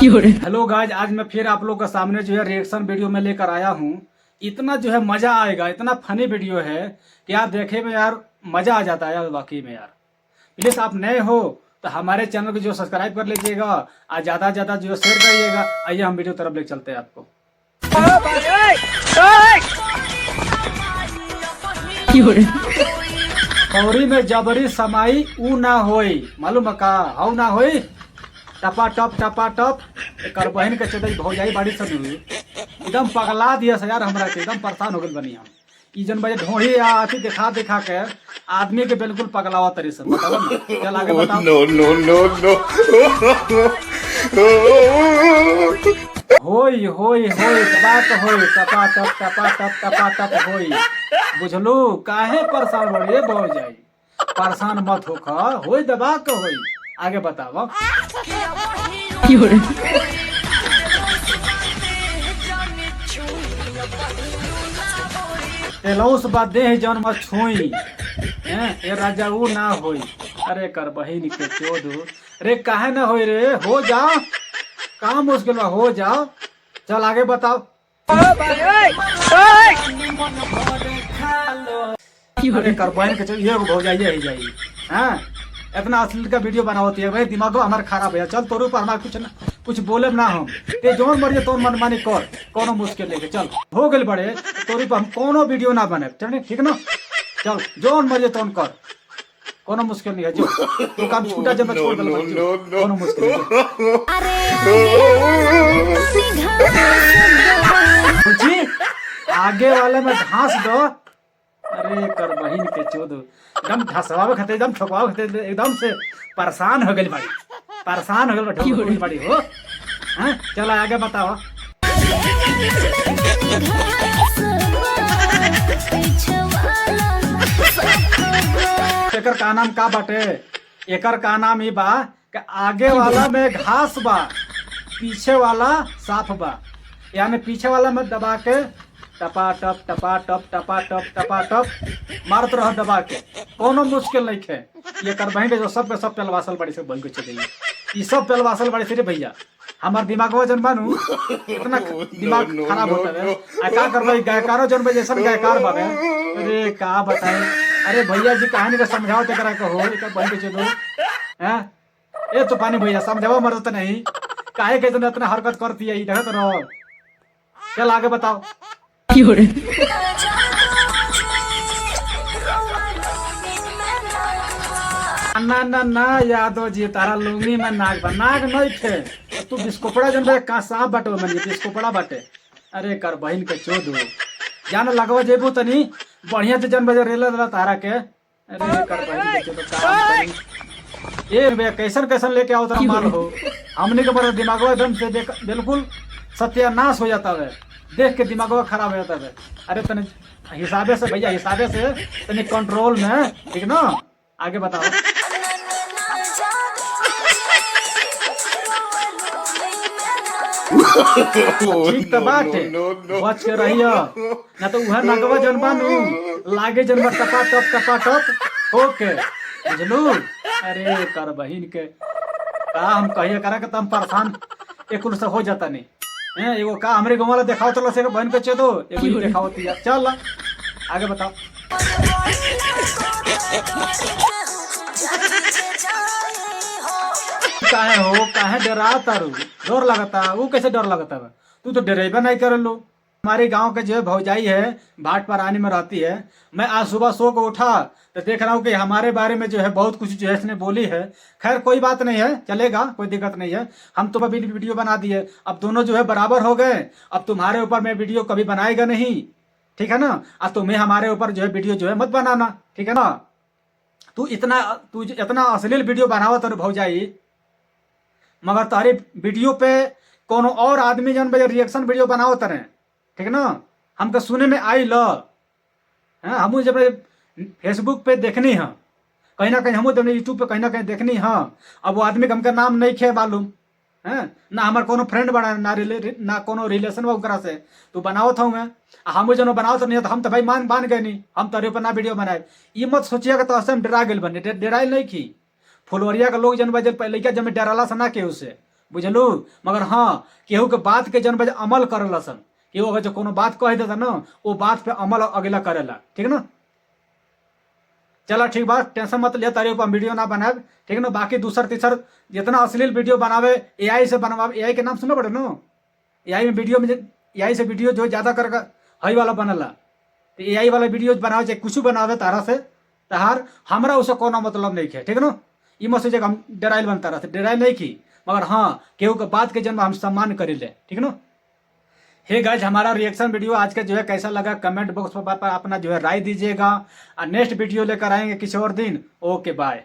Hello guys, आज मैं फिर आप लोग के सामने जो है रिएक्शन वीडियो में लेकर आया हूँ। इतना जो है मजा आएगा, इतना फनी वीडियो है कि यार देखे में यार मजा आ जाता है यार, वाकई में यार। प्लीज आप नए हो तो हमारे चैनल को जो सब्सक्राइब कर लीजिएगा और ज्यादा से ज्यादा जो शेयर करिएगा। आइए हम वीडियो तरफ ले चलते हैं आपको। कौड़ी में जबरी समाई ऊ ना होई, मालूम का हाउ ना होई। टपा टप कर बहन के चोदई भौजाई बाड़ी सब एकदम पगला दिया से यार, हमरा के एकदम परेशान हो गए बनी हम। ई जन बजे ढोड़ी आती दिखा के आदमी के बिल्कुल पगलावा तरी से बताओ ना। चल आगे बताओ। नो नो नो नो होई होई होई बात होई टपा टप होई। बुझलू काहे परेशान हो रे भौजाई, परेशान मत होखा, होई दबा के होई। आगे बताओ। तेलौस बादे जौन मत छुई ए राजा ऊ ना होई। अरे कर बहिन के चोदो रे, काहे ना होई रे, हो जाओ, काम मुश्किल में हो जाओ। चल आगे बताओ। अरे कर बहन के चोदो ये भौजाइए ही जाई। हाँ इतना अश्लील का वीडियो बना होती है भाई, दिमाग हमारा खराब है। चल तोर ऊपर हमारा कुछ बोले ना हम, ते जोन मर्जी तोर मनमानी कर, कोनो मुश्किल लेके चल हो गए बड़े। तोर ऊपर हम कोनो वीडियो ना बने, चल ठीक ना। चल जोन मर्जी तोन कर, कोनो मुश्किल नहीं है। जो तो काम छूटा जब छोड़ दे, कोनो मुश्किल नहीं। आगे वाले में घास दो। अरे कर बहिन के चोदो एकदम धसवावे खते, एकदम ठोकवावे खते, एकदम से परेशान हो गई बड़ी, परेशान हो गई बड़ी हो। हाँ चलो आगे बताओ। एकर का नाम का बाटे? एकर का नाम ही बा कि आगे वाला में घास बा, पीछे वाला साफ बा। यानी पीछे वाला में दबा के टपा टप मारत रह दबा के, कोनो मुश्किल नहीं है। ये कर बहन जो सब पेलवासल बड़ी से बन के चले, ये सब पेलवासल बड़ी से भैया। हमार दिमाग जन बानू इतना दिमाग खराब होता है। क्या कर गायकारो जन भाई जैसा गायकार बाबे। अरे का बताए, अरे भैया जी कहानी का समझाओ तो करा हो बहन के चलो है। ए तो पानी भैया समझाओ मर्द तो नहीं, काहे के इतना हरकत करती है देखत रहो। चल आगे बताओ। ना ना ना यादव जी, तारा लुंगी में नाग बा, नाग नहीं थे तू बिस्कोपड़ा जन भाई का सांप बाटे मन बिस्कोपड़ा बाटे। अरे कर बहिन के चोदो जान लगवा जेबू तनी बढ़िया से जन बजे रेला तारा के। अरे कर बहिन के चोदो काम ए भैया कैसन लेके आओ तेरा माल हो। हमने के बड़ा दिमाग एकदम से बिल्कुल सत्यानाश हो जाता है, देख के दिमाग खराब हो जाता है। अरे तने हिसाबे से भैया, हिसाबे से तने कंट्रोल में, ठीक ना। आगे बताओ। ठीक तो बात है, बच के रहियो ना तो उहर नगवा जन बानू लागे जन टपा टप ओके बुझलू। अरे कर बहिन के का हम कहिए करा के तुम परेशान एक से हो जाता नहीं। एगो का हमरे गाँव वाला देखाओ चलो से बहन के चेदो एगो देखाओ तिया। चल आगे बताओ। काहे हो, काहे डरा तारू, डर लगता? वो कैसे डर लगता है? तू तो डरेबा नहीं कर लो। हमारे गांव के जो है भौजाई है भाट परानी में रहती है। मैं आज सुबह सो को उठा तो देख रहा हूँ कि हमारे बारे में जो है बहुत कुछ जो है इसने बोली है। खैर कोई बात नहीं है, चलेगा, कोई दिक्कत नहीं है। हम तो अभी वीडियो बना दिए, अब दोनों जो है बराबर हो गए। अब तुम्हारे ऊपर मैं वीडियो कभी बनाएगा नहीं, ठीक है ना। अब तुम्हें हमारे ऊपर जो है वीडियो जो है मत बनाना, ठीक है ना। तू इतना अश्लील वीडियो बनावा तो भौजाई, मगर तारी वीडियो पे कोनो और आदमी जन बजे रिएक्शन वीडियो बनाओ तरे, ठीक है ना। हमको सुने में आई ल हम जब फेसबुक पे देखनी है कहीं ना कहीं, हम जब यूट्यूब पे कहीं ना कहीं देखनी है। अब वो आदमी का हमका नाम नहीं खे मालूम है ना, हमारे कोनो फ्रेंड बना ना कोनो रिलेशन बा ओकरा से। तू बनाओ था हम जन बनाओ तो नहीं तो हम तो भाई मान गए नहीं, हम तारे ऊपर ना वीडियो बनाए। ये मत सोचिएगा तो असम डरा गए बने, डराइल नहीं की। फुलवरिया का लोग जन बजे लड़का जब डराला से ना के उसे बुझलू। मगर हाँ, केहू के बात के जन बजे अमल करल सन, केहू अगर जो कोनो बात कह देता ना, वो बात पे अमल अगला करेला, ठीक ना। चला ठीक बात, टेंशन मत लिया, तारे ऊपर वीडियो ना बनाए, ठीक ना। बाकी दूसर तीसर जितना अश्लील वीडियो बनावे एआई से बनवावे, एआई के नाम सुनो पड़े नो, एआई में वीडियो में एआई से वीडियो जो ज्यादा कर हई वाला बनला, तो एआई वाला वीडियो बनावे चाहे कुछ बनावे तारा से, तहार हमरा उससे कोनो मतलब नहीं है, ठीक ना। ई मत सोचे हम डराइल बनता रहा, डराइल नहीं की, मगर हाँ केहू के बात के जन्म हम सम्मान करी ले, ठीक ना। हे गाइज, हमारा रिएक्शन वीडियो आज का जो है कैसा लगा कमेंट बॉक्स पर अपना जो है राय दीजिएगा, और नेक्स्ट वीडियो लेकर आएंगे किसी और दिन। Okay bye.